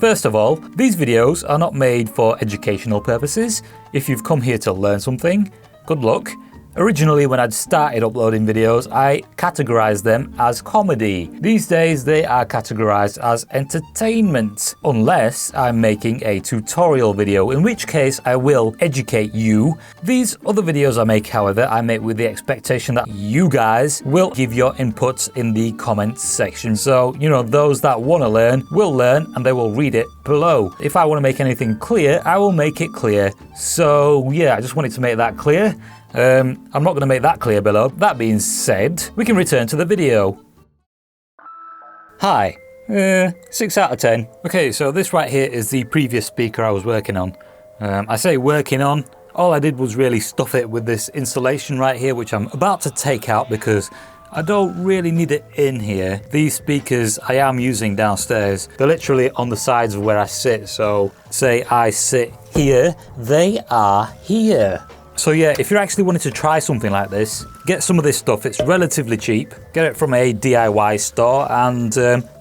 First of all, these videos are not made for educational purposes. If you've come here to learn something, good luck. Originally, when I'd started uploading videos, I categorized them as comedy. These days, they are categorized as entertainment, unless I'm making a tutorial video, in which case I will educate you. These other videos I make, however, I make with the expectation that you guys will give your inputs in the comments section. So, you know, those that want to learn will learn and they will read it below. If I want to make anything clear, I will make it clear. So, yeah, I just wanted to make that clear. I'm not going to make that clear below. That being said, we can return to the video. Hi. 6 out of 10. Okay, so this right here is the previous speaker I was working on. I say working on, all I did was really stuff it with this installation right here, which I'm about to take out because I don't really need it in here. These speakers I am using downstairs, they're literally on the sides of where I sit. So say I sit here, they are here. So yeah, if you're actually wanting to try something like this, get some of this stuff. It's relatively cheap. Get it from a DIY store and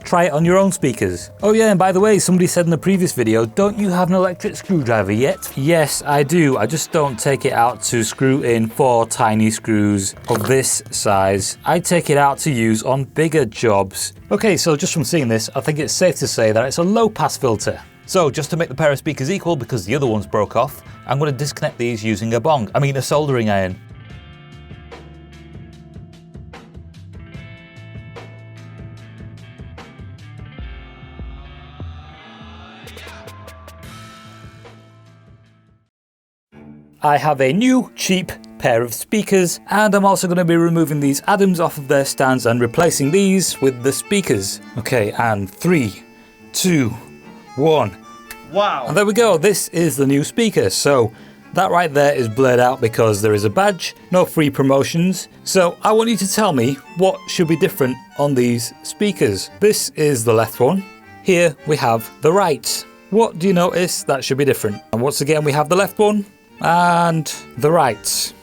try it on your own speakers. Oh yeah, and by the way, somebody said in the previous video, don't you have an electric screwdriver yet? Yes, I do. I just don't take it out to screw in 4 tiny screws of this size. I take it out to use on bigger jobs. Okay, so just from seeing this, I think it's safe to say that it's a low pass filter. So just to make the pair of speakers equal, because the other ones broke off, I'm going to disconnect these using a soldering iron. I have a new, cheap pair of speakers, and I'm also going to be removing these Adams off of their stands and replacing these with the speakers. Okay, and 3, 2, 1. Wow. And there we go, this is the new speaker. So that right there is blurred out because there is a badge, no free promotions. So I want you to tell me what should be different on these speakers. This is the left one. Here we have the right. What do you notice that should be different? And once again, we have the left one and the right.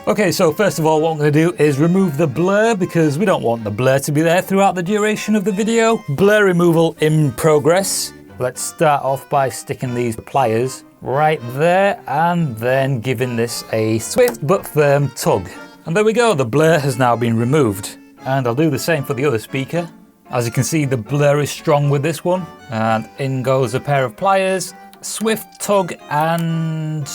Okay, so first of all, what I'm going to do is remove the blur because we don't want the blur to be there throughout the duration of the video. Blur removal in progress. Let's start off by sticking these pliers right there and then giving this a swift but firm tug. And there we go, the blur has now been removed. And I'll do the same for the other speaker. As you can see, the blur is strong with this one. And in goes a pair of pliers, swift tug, and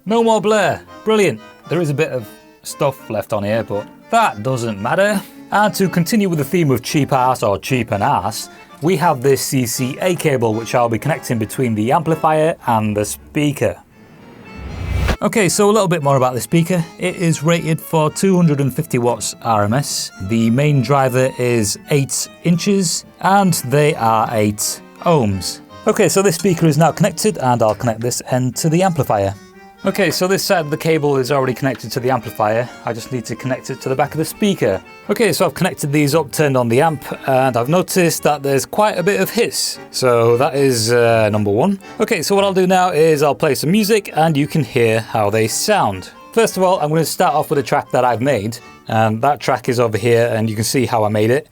no more blur. Brilliant. There is a bit of stuff left on here, but that doesn't matter. And to continue with the theme of cheap ass or cheap and ass, we have this CCA cable which I'll be connecting between the amplifier and the speaker. Okay, so a little bit more about the speaker. It is rated for 250 watts RMS. The main driver is 8 inches and they are 8 ohms. Okay, so this speaker is now connected and I'll connect this end to the amplifier. Okay, so this side of the cable is already connected to the amplifier. I just need to connect it to the back of the speaker. Okay, so I've connected these up, turned on the amp, and I've noticed that there's quite a bit of hiss. So that is number 1. Okay, so what I'll do now is I'll play some music and you can hear how they sound. First of all, I'm going to start off with a track that I've made. And that track is over here and you can see how I made it.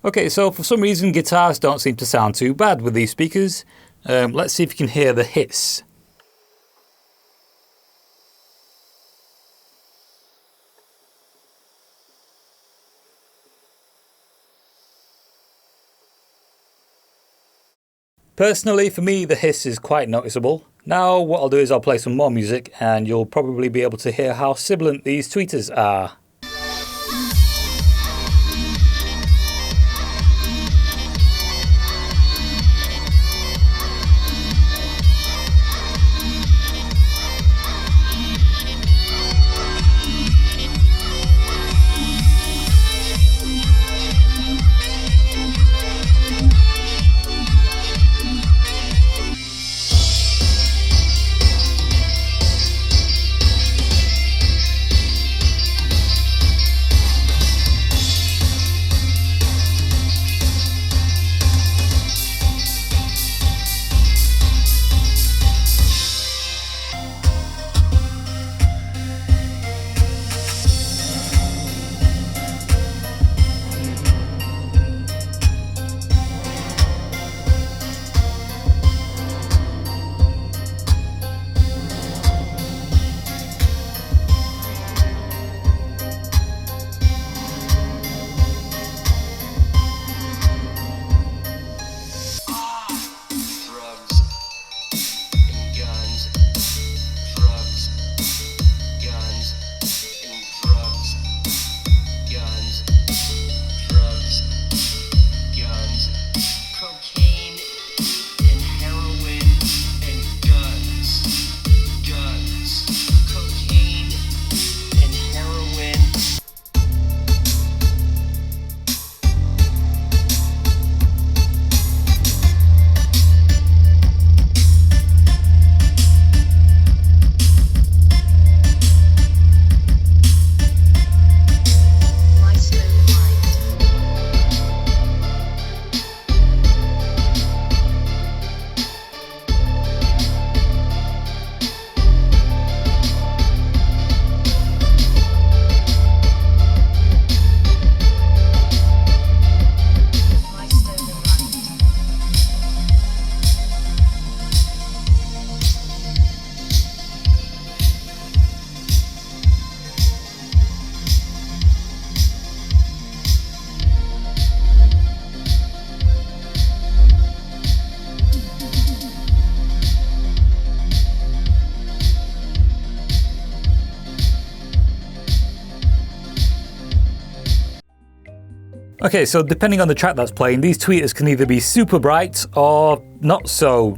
Okay, so for some reason guitars don't seem to sound too bad with these speakers. Let's see if you can hear the hiss. Personally, for me, the hiss is quite noticeable. Now what I'll do is I'll play some more music and you'll probably be able to hear how sibilant these tweeters are. Okay, so depending on the track that's playing, these tweeters can either be super bright or not so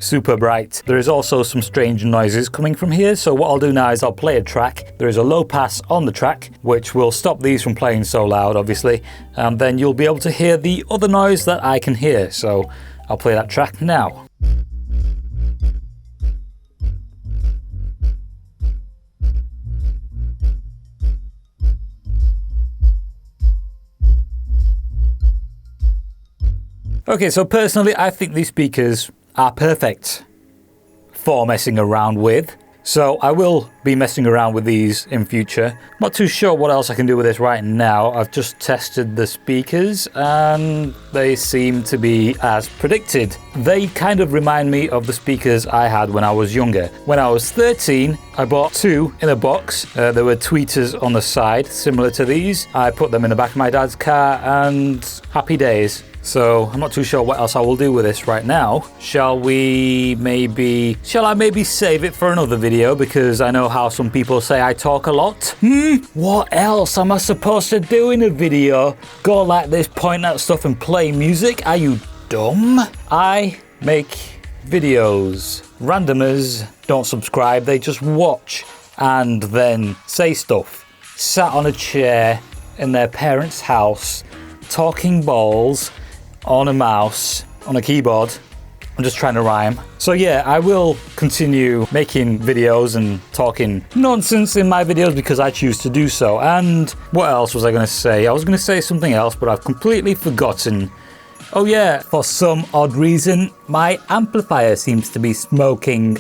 super bright. There is also some strange noises coming from here, so what I'll do now is I'll play a track. There is a low pass on the track, which will stop these from playing so loud, obviously, and then you'll be able to hear the other noise that I can hear. So I'll play that track now. Okay, so personally, I think these speakers are perfect for messing around with. So I will be messing around with these in future. Not too sure what else I can do with this right now. I've just tested the speakers and they seem to be as predicted. They kind of remind me of the speakers I had when I was younger. When I was 13, I bought two in a box. There were tweeters on the side, similar to these. I put them in the back of my dad's car and happy days. So I'm not too sure what else I will do with this right now. Shall I maybe save it for another video, because I know how some people say I talk a lot? What else am I supposed to do in a video? Go like this, point at stuff and play music? Are you dumb? I make videos. Randomers don't subscribe, they just watch and then say stuff. Sat on a chair in their parents' house, talking balls, on a mouse, on a keyboard. I'm just trying to rhyme. So yeah, I will continue making videos and talking nonsense in my videos because I choose to do so. And what else was I going to say? I was going to say something else, but I've completely forgotten. Oh yeah, for some odd reason, my amplifier seems to be smoking.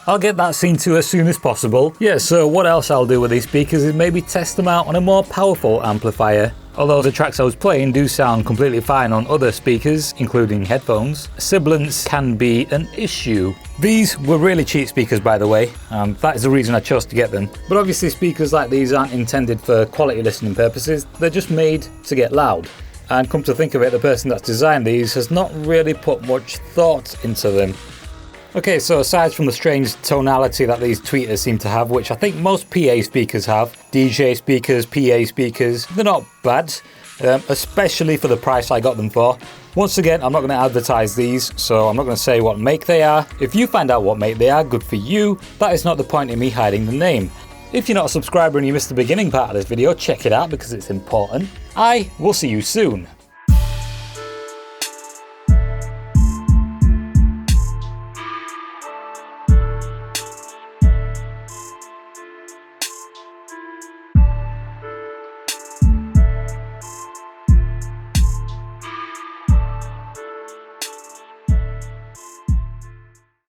I'll get that seen to as soon as possible. Yeah, so what else I'll do with these speakers is maybe test them out on a more powerful amplifier. Although the tracks I was playing do sound completely fine on other speakers, including headphones, sibilance can be an issue. These were really cheap speakers, by the way, and that is the reason I chose to get them. But obviously speakers like these aren't intended for quality listening purposes, they're just made to get loud. And come to think of it, the person that's designed these has not really put much thought into them. Okay, so aside from the strange tonality that these tweeters seem to have, which I think most PA speakers have, DJ speakers, PA speakers, they're not bad, especially for the price I got them for. Once again, I'm not going to advertise these, so I'm not going to say what make they are. If you find out what make they are, good for you. That is not the point in me hiding the name. If you're not a subscriber and you missed the beginning part of this video, check it out because it's important. I will see you soon.